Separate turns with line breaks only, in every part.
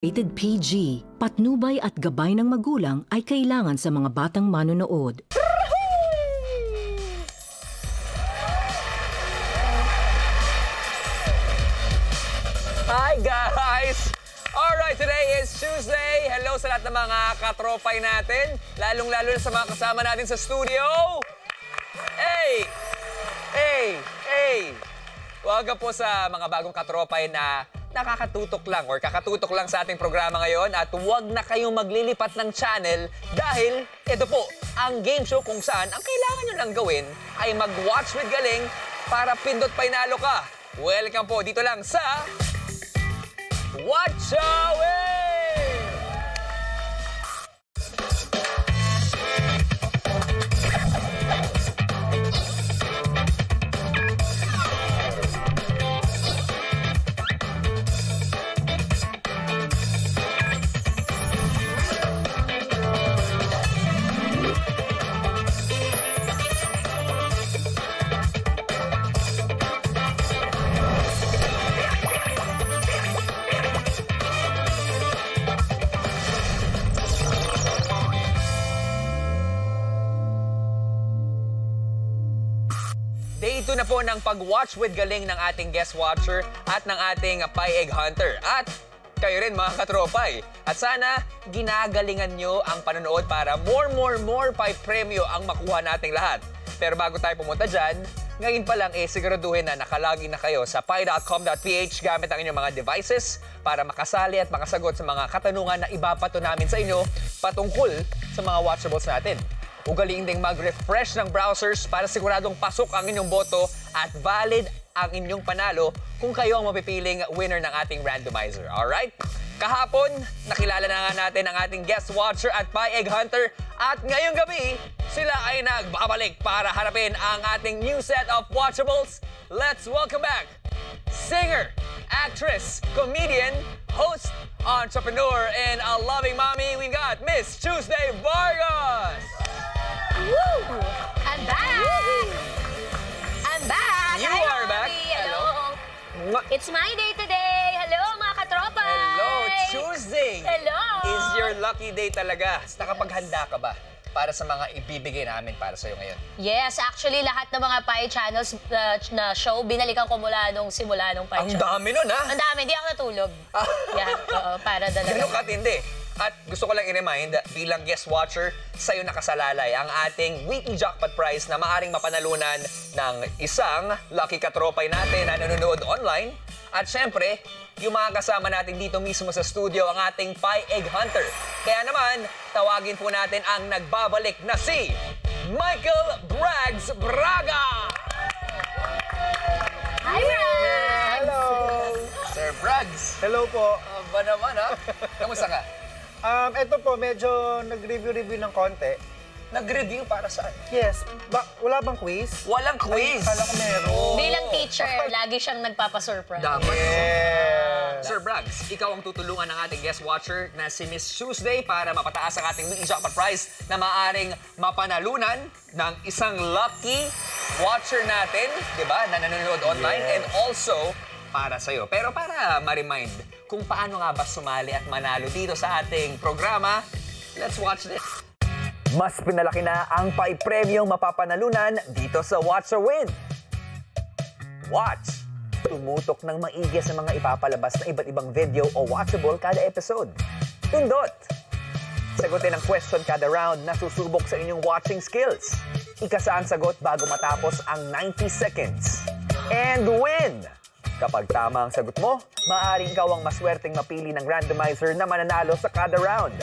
Rated PG, patnubay at gabay ng magulang ay kailangan sa mga batang manonood.
Hi guys! Alright, today is Tuesday. Hello sa lahat ng mga katropay natin, lalong-lalo na sa mga kasama natin sa studio. Hey! Hey! Hey! Huwag po sa mga bagong katropay na nakakatutok lang or kakatutok lang sa ating programa ngayon at huwag na kayong maglilipat ng channel dahil ito po ang game show kung saan ang kailangan nyo lang gawin ay mag-watch with galing para pindot painalo ka. Welcome po dito lang sa Watch Away! Day 2 na po ng pag-watch with galing ng ating guest watcher at ng ating Pie Egg Hunter. At kayo rin mga katropay. At sana ginagalingan nyo ang panonood para more pie premyo ang makuha nating lahat. Pero bago tayo pumunta dyan, ngayon pa lang siguraduhin na nakalagin na kayo sa pie.com.ph gamit ang inyong mga devices para makasali at makasagot sa mga katanungan na ibabato namin sa inyo patungkol sa mga watchables natin. Ugaliin ding mag-refresh ng browsers para siguradong pasok ang inyong boto at valid ang inyong panalo kung kayo ang mapipiling winner ng ating randomizer. Alright? Kahapon, nakilala na nga natin ang ating guest watcher at Pie Egg Hunter at ngayong gabi, sila ay nagbabalik para harapin ang ating new set of watchables. Let's welcome back singer, actress, comedian, host, entrepreneur, and a loving mommy. We've got Miss Tuesday Vargas!
Woo! I'm back! Woo! I'm back!
You
Hi,
are back.
Hello! It's my day today! Hello, mga katropay!
Hello! Tuesday!
Hello!
Is your lucky day talaga. Nakapaghanda ka ba para sa mga ibibigay namin para sa'yo ngayon?
Yes, actually, lahat ng mga Pie channels na show, binalikan ko mula nung simula nung Pie
Ang
channel.
dami nun, ha?
Ang dami, hindi ako natulog. Yeah, oo, para dalaga.
Ganun katindi. At gusto ko lang i-remind, bilang guest watcher, sa'yo nakasalalay ang ating weekly jackpot prize na maaring mapanalunan ng isang lucky katropay natin na nanonood online. At syempre, yung mga kasama natin dito mismo sa studio, ang ating Pie Egg Hunter. Kaya naman, tawagin po natin ang nagbabalik na si Michael Braggs Braga!
Hi, Braggs!
Hello! Sir Braggs!
Hello po.
Ba naman, ha? Kamusta ka?
Ito po, medyo nag-review ng konti.
Nag-review para saan?
Yes. Wala bang quiz?
Walang quiz!
Kala ko meron.
Bilang teacher, lagi siyang nagpapasurprise.
Dapat.
Yes.
Sir Braggs, ikaw ang tutulungan ng ating guest watcher na si Miss Tuesday para mapataas ang ating weekly jackpot prize na maaring mapanalunan ng isang lucky watcher natin, di ba, na nanonood online, and also para sa'yo. Pero para ma-remind kung paano nga ba sumali at manalo dito sa ating programa, let's watch this. Mas pinalaki na ang Pie Premium mapapanalunan dito sa Watch or Win. Watch! Tumutok ng maigi sa mga ipapalabas na iba't ibang video o watchable kada episode. Pindot! Sagutin ang question kada round na susubok sa inyong watching skills. Ikasa ang sagot bago matapos ang 90 seconds. And win! Kapag tama ang sagot mo, maaaring ikaw ang maswerteng mapili ng randomizer na mananalo sa kada round.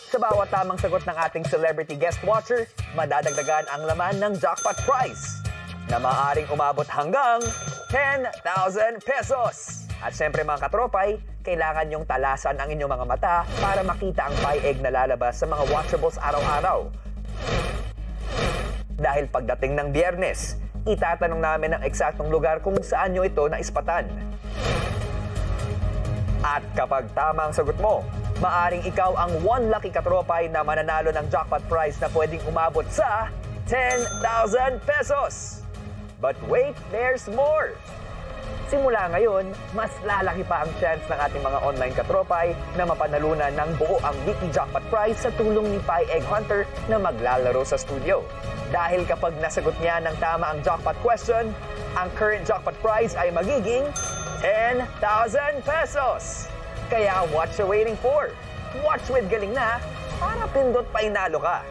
Sa bawat tamang sagot ng ating celebrity guest watcher, madadagdagan ang laman ng jackpot prize na maaaring umabot hanggang 10,000 pesos. At syempre mga katropay, kailangan nyong talasan ang inyong mga mata para makita ang Pie Egg na lalabas sa mga watchables araw-araw. Dahil pagdating ng Biyernes, itatanong namin ang eksaktong lugar kung saan nyo ito naispatan. At kapag tama ang sagot mo, maaring ikaw ang one lucky katropay na mananalo ng jackpot prize na pwedeng umabot sa 10,000 pesos. But wait, there's more! Simula ngayon, mas lalaki pa ang chance ng ating mga online katropay na mapanalunan ng buo ang weekly jackpot prize sa tulong ni Pi Egg Hunter na maglalaro sa studio. Dahil kapag nasagot niya ng tama ang jackpot question, ang current jackpot prize ay magiging 10,000 pesos. Kaya what you waiting for? Watch with Galing na para pindot pa inalo ka.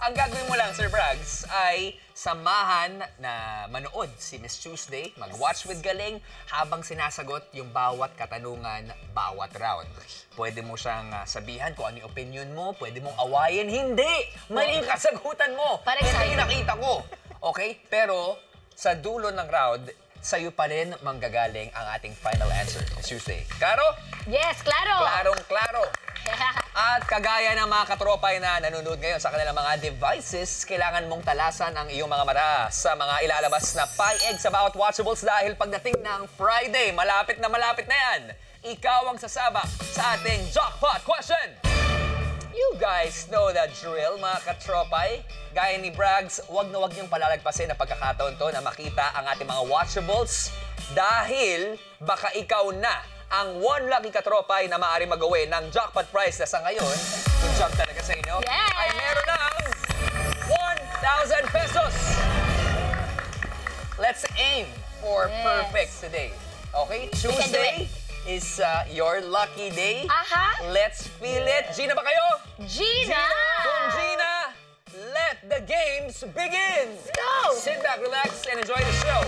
Ang gagawin mo lang, Sir Brags, ay samahan na manood si Miss Tuesday, mag-watch with Galing habang sinasagot yung bawat katanungan, bawat round. Pwede mo siyang sabihan kung ano yung opinion mo, pwede mong awayin, hindi! Mali yung kasagutan mo!
Parang
Ito
excited.
yung nakita ko. Okay? Pero sa dulo ng round, sa'yo pa rin manggagaling ang ating final answer, Miss Tuesday. Klaro?
Yes, klaro!
Klarong-klaro. At kagaya ng mga katropay na nanonood ngayon sa kanilang mga devices, kailangan mong talasan ang iyong mga mata sa mga ilalabas na Pi Egg sa bawat watchables dahil pagdating ng Friday, malapit na yan. Ikaw ang sasabak sa ating jackpot question. You guys know the drill, mga katropay. Gaya ni Brags, wag na wag niyong palalagpasin na pagkakataon to na makita ang ating mga watchables dahil baka ikaw na ang one lucky katropay na maaari mag-uwi ng jackpot prize na sa ngayon, good job talaga sa inyo,
Yes!
ay meron ng 1,000 pesos. Let's aim for
Yes.
perfect today. Okay? Tuesday is your lucky day.
Aha!
Let's feel it. Gina ba kayo?
Gina!
Kung Gina, let the games begin.
Let's go!
Sit back, relax, and enjoy the show.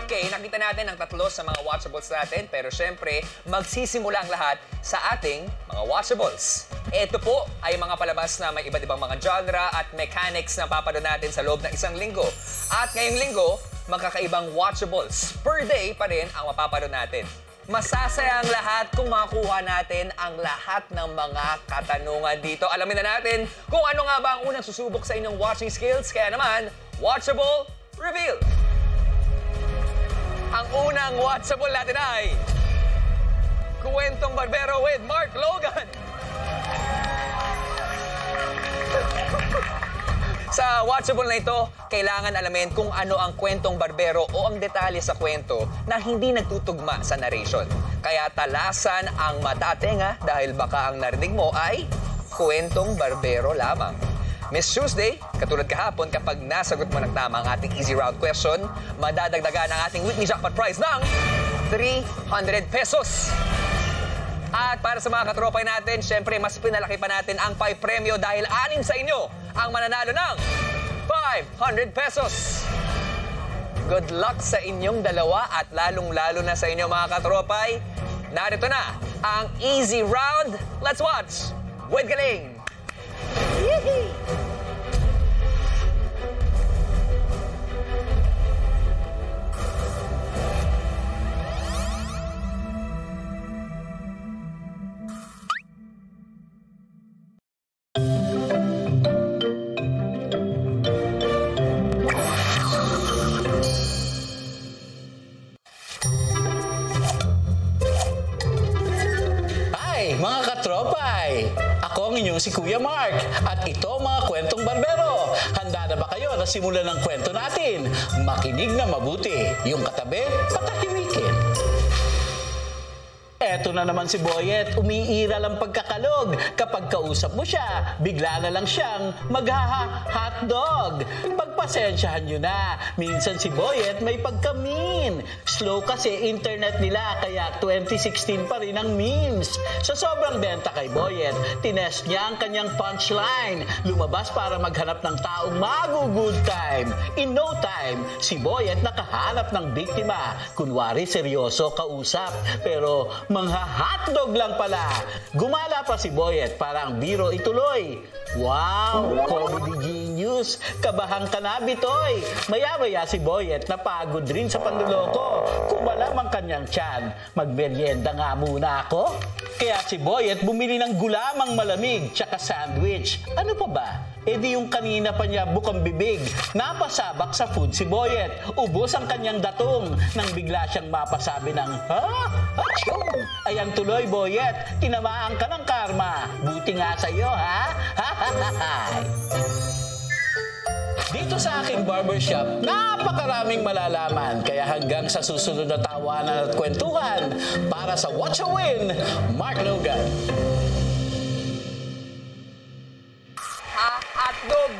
Okay, nakita natin ang tatlo sa mga watchables natin, pero syempre, magsisimula ang lahat sa ating mga watchables. Ito po ay mga palabas na may iba't ibang mga genre at mechanics na papanood natin sa loob ng isang linggo. At ngayong linggo, magkakaibang watchables. Per day pa rin ang mapapanood natin. Masasaya ang lahat kung makuha natin ang lahat ng mga katanungan dito. Alamin na natin kung ano nga ba ang unang susubok sa inyong watching skills. Kaya naman, Watchable Reveal! Ang unang watchable natin ay Kwentong Barbero with Mark Logan. Sa watchable na ito, kailangan alamin kung ano ang kwentong barbero o ang detalye sa kwento na hindi nagtutugma sa narration. Kaya talasan ang mata at tenga dahil baka ang narinig mo ay kwentong barbero lamang. Miss Tuesday, katulad kahapon, kapag nasagot mo ng tama ang ating easy round question, madadagdagan ang ating weekly jackpot prize ng 300 pesos. At para sa mga katropay natin, syempre mas pinalaki pa natin ang Pi Premyo dahil 6 sa inyo ang mananalo ng 500 pesos. Good luck sa inyong dalawa at lalong-lalo na sa inyong mga katropay. Narito na ang easy round. Let's watch with Galing! Yee-hee!
Mga katropay! Ako ang inyong si Kuya Mark at ito mga kwentong barbero. Handa na ba kayo na simulan ng kwento natin? Makinig na mabuti. Yung katabi, patahimikin. Eto na naman si Boyet, umiiral ang pagkakalog. Kapag kausap mo siya, bigla na lang siyang maghaha-hotdog. Pagpasensyahan nyo na, minsan si Boyet may pagka-mean. Slow kasi internet nila, kaya 2016 pa rin ang memes. Sa sobrang benta kay Boyet, tinest niya ang kanyang punchline. Lumabas para maghanap ng taong mag-good time. In no time, si Boyet nakahanap ng biktima. Kunwari seryoso kausap, pero mangha-hotdog lang pala. Gumala pa si Boyet para ang biro ituloy. Wow! Comedy genius! Kabahan ka na, Bitoy! Maya-maya si Boyet napagod rin sa panluloko. Kumalam ang kanyang tiyan. Magmeryenda nga muna ako. Kaya si Boyet bumili ng gulamang malamig tsaka sandwich. Ano pa ba? edi yung kanina pa niya bukang bibig. Napasabak sa food si Boyet. Ubos ang kanyang datong nang bigla siyang mapasabi ng, ha? Achoo! Ayan tuloy, Boyet. Tinamaan ka ng karma. Buti nga sa'yo, ha? Dito sa aking barbershop, napakaraming malalaman. Kaya hanggang sa susunod na tawanan at kwentuhan, para sa Watch a Win, Mark Logan.
Hotdog!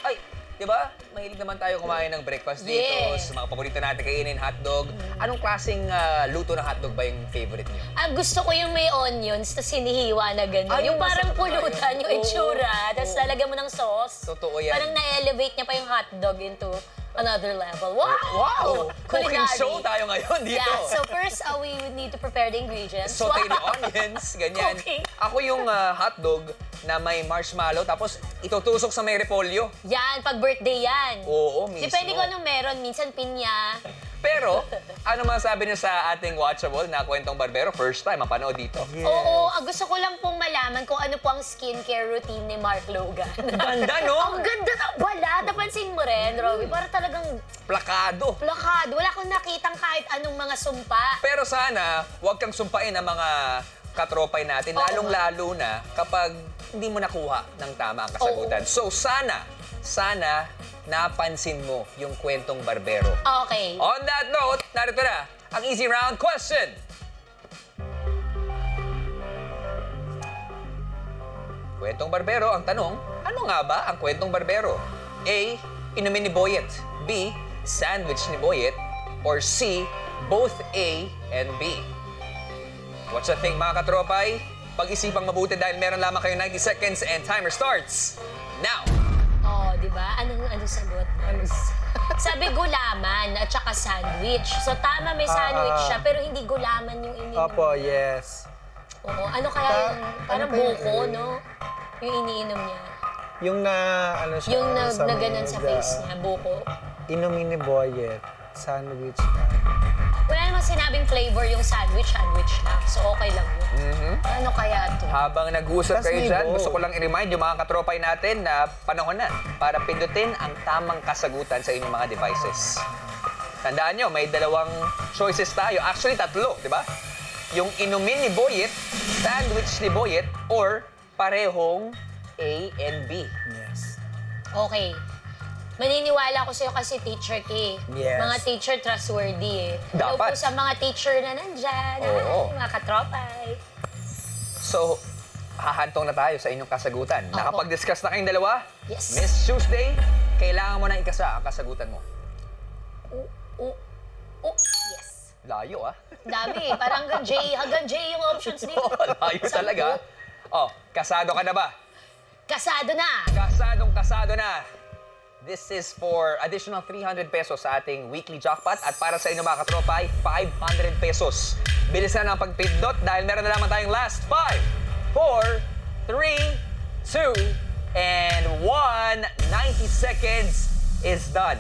Ay, di ba? Mahilig naman tayo kumain ng breakfast dito.
Yes.
Sa mga paborito natin kainin, hotdog. Anong klaseng luto ng hotdog ba yung favorite niyo?
Gusto ko yung may onions, tapos sinihiwa na gano'n.
Ay,
Yung parang
masarap
pulutan,
yun.
yung itsura, tapos
Oo.
lalagyan mo ng sauce.
Totoo yan.
Parang na-elevate niya pa yung hotdog into another level. Wow!
Wow! Cooking
Culinary.
show tayo ngayon dito.
Yeah, so first, we would need to prepare the ingredients.
Saute the
Wow.
onions, ganyan.
Cooking.
Ako yung hotdog na may marshmallow, tapos itutusok sa may repolyo.
Yan, pag birthday yan.
Oo, mismo.
Depende kung anong meron. Minsan pinya.
Pero, ano masasabi niyo sa ating watchable na Kwentong Barbero? First time, mapanood dito.
Oo, gusto ko lang pong malaman kung ano po ang skincare routine ni Mark Logan.
Ganda, no?
Ang ganda ng balat. Napansin mo rin, Robby. Para talagang
Plakado.
plakado. Wala akong nakitang kahit anong mga sumpa.
Pero sana, huwag kang sumpain ang mga katropay natin,
Oo.
lalong-lalo na kapag hindi mo nakuha ng tama ang kasagutan. So sana napansin mo yung Kwentong Barbero.
Okay.
On that note, narito na ang easy round question. Kwentong Barbero, ang tanong, ano nga ba ang Kwentong Barbero? A. Inumin ni Boyet. B. Sandwich ni Boyet. Or C. Both A and B. What's the thing, mga katropay? Pag-isipang mabuti dahil meron lamang kayo 90 seconds and timer starts now.
Oh, di ba? Anong sagot? Sabi gulaman at saka sandwich. So tama may sandwich siya pero hindi gulaman yung iniinom.
Opo, yes.
Oo. Ano kaya yung parang
ano ba yun?
buko, no? Yung iniinom niya.
Yung na, ano siya,
Yung na
may
ganun sa face niya, buko.
Inumin ni Boyet, sandwich.
Wala namang sinabing flavor yung sandwich lang. So okay lang yun. Ano kaya to?
Habang nag-uusap
Tas
kayo
may
dyan,
bow.
gusto ko lang i-remind yung mga katropay natin na panahon na para pindutin ang tamang kasagutan sa inyong mga devices. Tandaan nyo, may dalawang choices tayo. Actually, tatlo, di ba? Yung inumin ni Boyet, sandwich ni Boyet, or parehong A and B.
Yes.
Okay. Maniniwala ko sa'yo kasi teacher ka eh.
Yes.
Mga teacher trustworthy eh. Hello
Dapat.
po sa mga teacher na nandyan.
Oo.
Ay, mga katropay.
So, hahantong na tayo sa inyong kasagutan.
Opo.
Nakapag-discuss na kayong dalawa?
Yes.
Miss Tuesday, kailangan mo na ikasa ang kasagutan mo.
Yes.
Layo, ah.
Dami. Parang hanggang J yung options dito.
Layo talaga. Oh, kasado ka na ba?
Kasado na.
Kasado na. This is for additional 300 pesos sa ating weekly jackpot at para sa inyo mga katropay, 500 pesos. Bilisan na ang pagpindot dahil meron na lamang tayong last 5, 4, 3, 2, and 1. 90 seconds is done.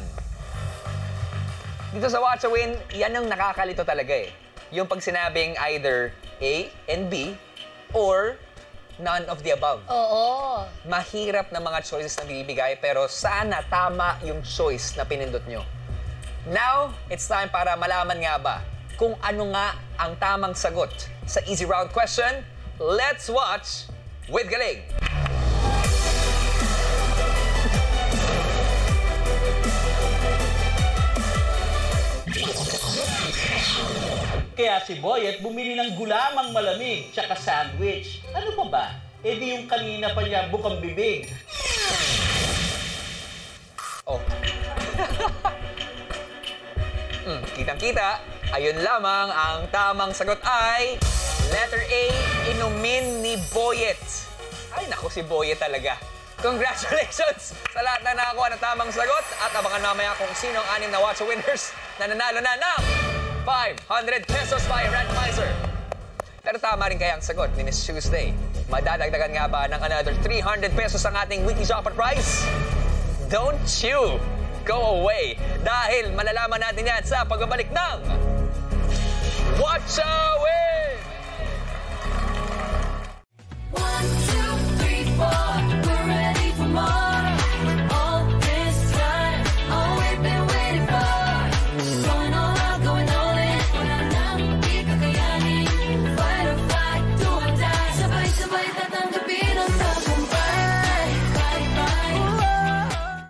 Dito sa Watch a Win, yan ang nakakalito talaga eh. Yung pag sinabing either A and B or none of the above.
Oo.
Mahirap na mga choices na binibigay pero sana tama yung choice na pinindot nyo. Now, it's time para malaman nga ba kung ano nga ang tamang sagot sa easy round question. Let's watch with Galing.
Kaya si Boyet bumili ng gulamang malamig tsaka sandwich. Ano pa ba? Eh di yung kanina pa niya bukang bibig.
Oh. Kitang-kita. Ayun lamang, ang tamang sagot ay letter A, inumin ni Boyet. Ay, naku, si Boyet talaga. Congratulations sa lahat na nakakuha ng tamang sagot at abangan mamaya kung sino ang 6 na Watch winners na nanalo na ng 500 pesos by randomizer. Pero tama rin kaya ang sagot ni Miss Tuesday. Madadagdagan nga ba ng another 300 pesos ang ating weekly jackpot prize? Don't you go away dahil malalaman natin yan sa pagbabalik ng Watch a Win!